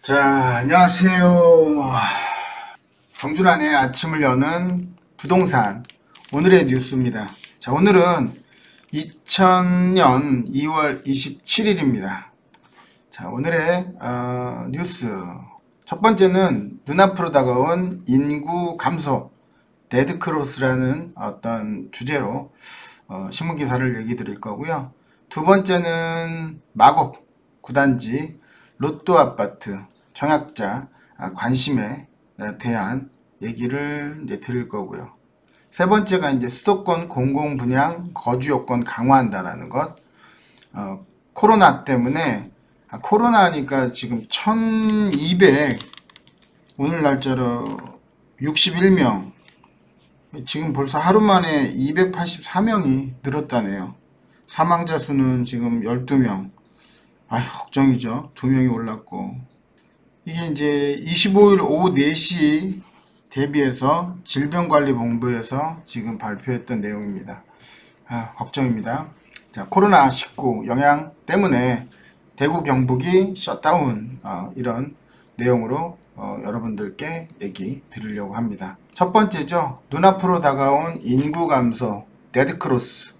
자, 안녕하세요. 정준환의 아침을 여는 부동산 오늘의 뉴스입니다. 자, 오늘은 2000년 2월 27일입니다. 자, 오늘의 뉴스 첫 번째는 눈앞으로 다가온 인구 감소 데드크로스라는 어떤 주제로 신문 기사를 얘기 드릴 거고요. 두 번째는 마곡 구단지 로또 아파트 청약자 관심에 대한 얘기를 이제 드릴 거고요. 세 번째가 이제 수도권 공공분양 거주 요건 강화한다라는 것. 코로나 때문에 코로나니까 지금 1200 오늘 날짜로 61명 지금 벌써 하루 만에 284명이 늘었다네요. 사망자 수는 지금 12명. 걱정이죠. 2명이 올랐고. 이게 이제 25일 오후 4시 대비해서 질병관리본부에서 지금 발표했던 내용입니다. 걱정입니다. 자, 코로나19 영향 때문에 대구 경북이 셧다운 이런 내용으로 여러분들께 얘기 드리려고 합니다. 첫 번째죠. 눈앞으로 다가온 인구 감소 데드크로스.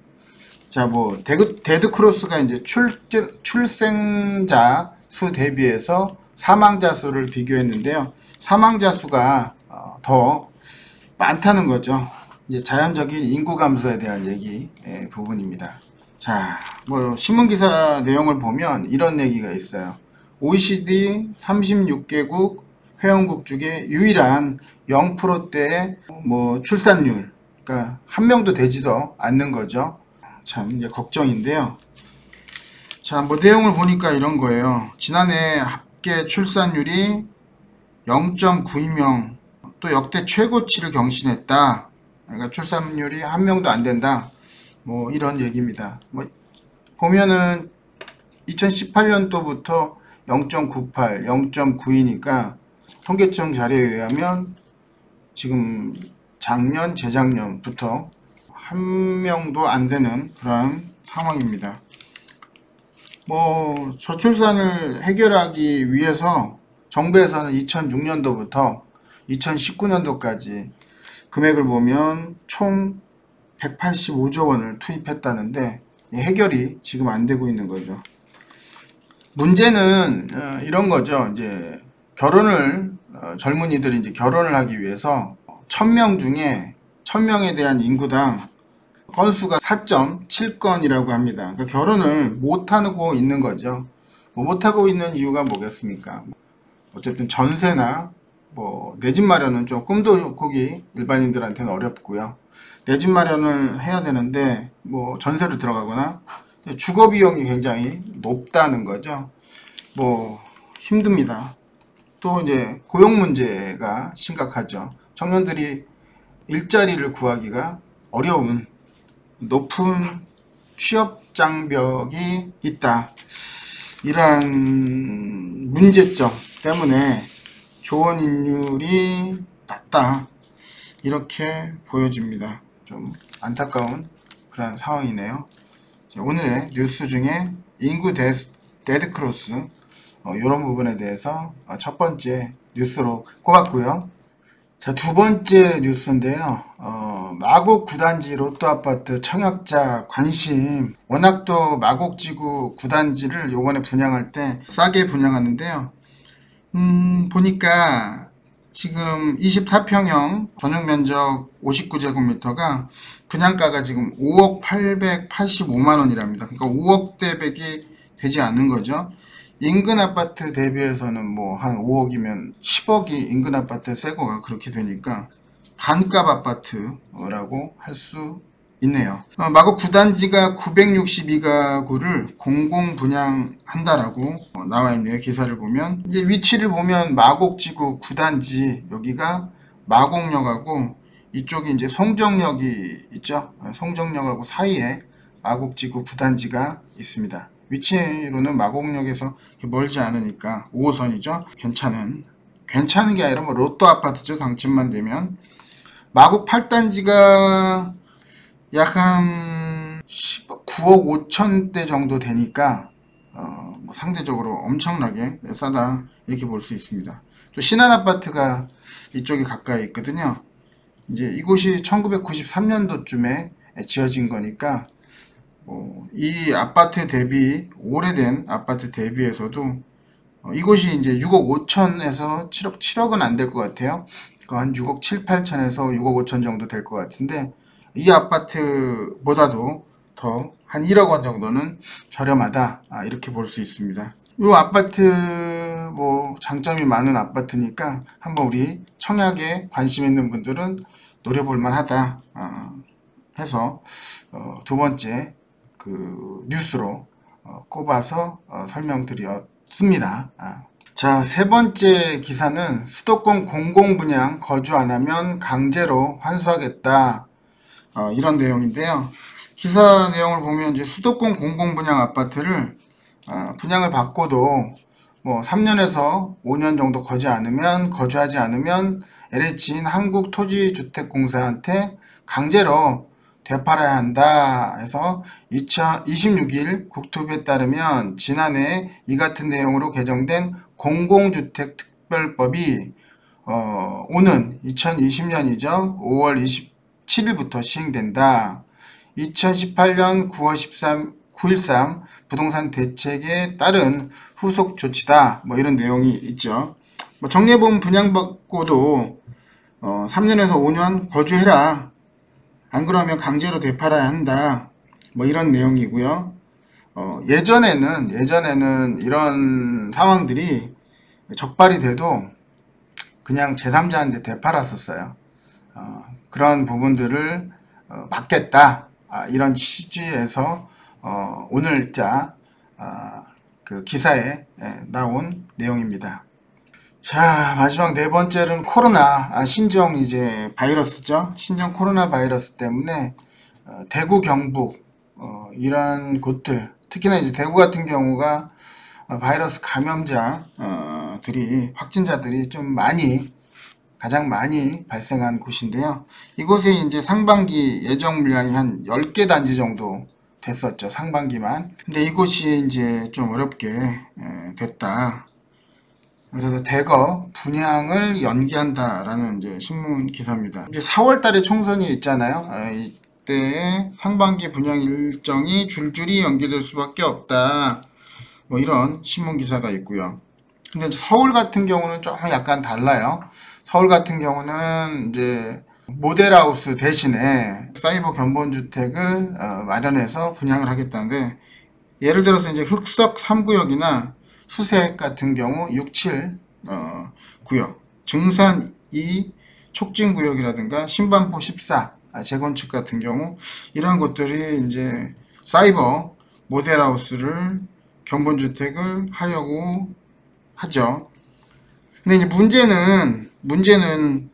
자, 데드크로스가 이제 출생자 수 대비해서 사망자 수를 비교했는데요. 사망자 수가 더 많다는 거죠. 이제 자연적인 인구 감소에 대한 얘기 부분입니다. 자, 신문기사 내용을 보면 이런 얘기가 있어요. OECD 36개국 회원국 중에 유일한 0%대의 출산율, 그러니까 한 명도 되지도 않는 거죠. 참 이제 걱정인데요. 자, 내용을 보니까 이런 거예요. 지난해 합계 출산율이 0.92명, 또 역대 최고치를 경신했다. 그러니까 출산율이 한 명도 안 된다. 이런 얘기입니다. 보면은 2018년도부터 0.98, 0.92니까 통계청 자료에 의하면 지금 작년, 재작년부터 한 명도 안 되는 그런 상황입니다. 저출산을 해결하기 위해서 정부에서는 2006년도부터 2019년도까지 금액을 보면 총 185조 원을 투입했다는데 해결이 지금 안 되고 있는 거죠. 문제는 이런 거죠. 이제 젊은이들이 이제 결혼을 하기 위해서 1000명 중에 1000명에 대한 인구당 건수가 4.7건이라고 합니다. 그러니까 결혼을 못하고 있는 거죠. 못하고 있는 이유가 뭐겠습니까? 어쨌든 전세나 내 집 마련은 좀 꿈도 꾸기 일반인들한테는 어렵고요. 내 집 마련을 해야 되는데 전세로 들어가거나 주거 비용이 굉장히 높다는 거죠. 힘듭니다. 또 이제 고용 문제가 심각하죠. 청년들이 일자리를 구하기가 어려운 높은 취업 장벽이 있다. 이러한 문제점 때문에 조원 인율이 낮다. 이렇게 보여집니다. 좀 안타까운 그런 상황이네요. 오늘의 뉴스 중에 인구 데드크로스 이런 부분에 대해서 첫 번째 뉴스로 꼽았고요. 자, 두 번째 뉴스인데요. 마곡 구단지 로또 아파트 청약자 관심. 워낙 또 마곡지구 구단지를 요번에 분양할 때 싸게 분양하는데요. 보니까 지금 24평형 전용 면적 59제곱미터가 분양가가 지금 5억 885만 원이랍니다. 그러니까 5억대백이 되지 않는 거죠. 인근 아파트 대비해서는 한 5억이면 10억이 인근 아파트 새거가 그렇게 되니까 반값 아파트라고 할 수 있네요. 마곡 구단지가 962가구를 공공 분양한다라고 나와 있네요. 기사를 보면 이제 위치를 보면 마곡지구 구단지 여기가 마곡역하고 이쪽이 이제 송정역이 있죠. 송정역하고 사이에 마곡지구 구단지가 있습니다. 위치로는 마곡역에서 멀지 않으니까 5호선이죠. 괜찮은 게 아니라 로또 아파트죠. 당첨만 되면. 마곡 8단지가 약 한 9억 5천대 정도 되니까 상대적으로 엄청나게 싸다. 이렇게 볼 수 있습니다. 또 신한아파트가 이쪽에 가까이 있거든요. 이제 이곳이 1993년도쯤에 지어진 거니까 이 아파트 대비 오래된 아파트 대비해서도 이곳이 이제 6억 5천에서 7억은 안 될 것 같아요. 한 6억 7, 8천에서 6억 5천 정도 될 것 같은데 이 아파트보다도 더 한 1억 원 정도는 저렴하다, 이렇게 볼 수 있습니다. 이 아파트 장점이 많은 아파트니까 한번 우리 청약에 관심 있는 분들은 노려볼 만하다 해서 두 번째 그 뉴스로 꼽아서 설명드렸습니다. 자, 세 번째 기사는 수도권 공공분양 거주 안 하면 강제로 환수하겠다, 이런 내용인데요. 기사 내용을 보면 이제 수도권 공공분양 아파트를 분양을 받고도 3년에서 5년 정도 거주하지 않으면 LH인 한국토지주택공사한테 강제로 되팔아야 한다 해서 26일 국토부에 따르면 지난해 이 같은 내용으로 개정된 공공주택특별법이 오는 2020년이죠. 5월 27일부터 시행된다. 2018년 9.13 부동산 대책에 따른 후속 조치다, 이런 내용이 있죠. 정리해보면 분양받고도 3년에서 5년 거주해라, 안 그러면 강제로 되팔아야 한다, 이런 내용이고요. 예전에는 이런 상황들이 적발이 돼도 그냥 제3자한테 되팔았었어요. 그런 부분들을 막겠다, 이런 취지에서 오늘자 그 기사에 나온 내용입니다. 자, 마지막 네 번째는 코로나, 신종 이제 바이러스죠. 신종 코로나 바이러스 때문에 대구, 경북 이런 곳들, 특히나 이제 대구 같은 경우가 바이러스 감염자들이 확진자들이 좀 가장 많이 발생한 곳인데요. 이곳에 이제 상반기 예정 물량이 한 10개 단지 정도 됐었죠, 상반기만. 근데 이곳이 이제 좀 어렵게 됐다. 그래서 대거 분양을 연기한다라는 이제 신문 기사입니다. 이제 4월 달에 총선이 있잖아요. 이때 상반기 분양 일정이 줄줄이 연기될 수밖에 없다, 이런 신문 기사가 있고요. 근데 서울 같은 경우는 조금 약간 달라요. 서울 같은 경우는 이제 모델하우스 대신에 사이버 견본주택을 마련해서 분양을 하겠다는데, 예를 들어서 이제 흑석 3구역이나 수색 같은 경우 6, 7 구역, 증산 2 촉진구역이라든가 신반포 14 재건축 같은 경우, 이러한 것들이 이제 사이버 모델하우스를 견본주택을 하려고 하죠. 근데 이제 문제는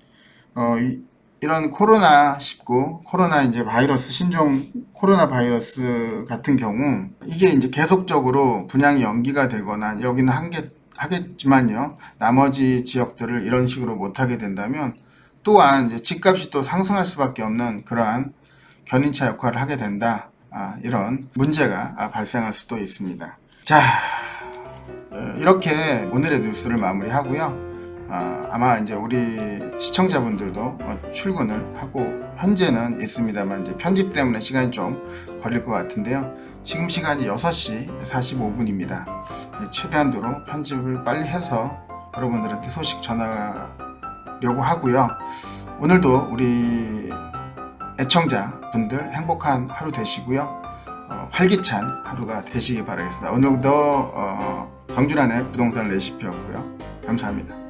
이런 코로나19, 코로나 이제 바이러스, 신종 코로나 바이러스 같은 경우, 이게 이제 계속적으로 분양이 연기가 되거나, 여기는 하겠지만요, 나머지 지역들을 이런 식으로 못하게 된다면, 또한 이제 집값이 또 상승할 수밖에 없는 그러한 견인차 역할을 하게 된다, 이런 문제가 발생할 수도 있습니다. 자, 이렇게 오늘의 뉴스를 마무리하고요. 아마 이제 우리 시청자분들도 출근을 하고 현재는 있습니다만, 이제 편집 때문에 시간이 좀 걸릴 것 같은데요. 지금 시간이 6시 45분입니다. 최대한도로 편집을 빨리 해서 여러분들한테 소식 전하려고 하고요. 오늘도 우리 애청자분들 행복한 하루 되시고요. 활기찬 하루가 되시기 바라겠습니다. 오늘도 정준환의 부동산 레시피였고요. 감사합니다.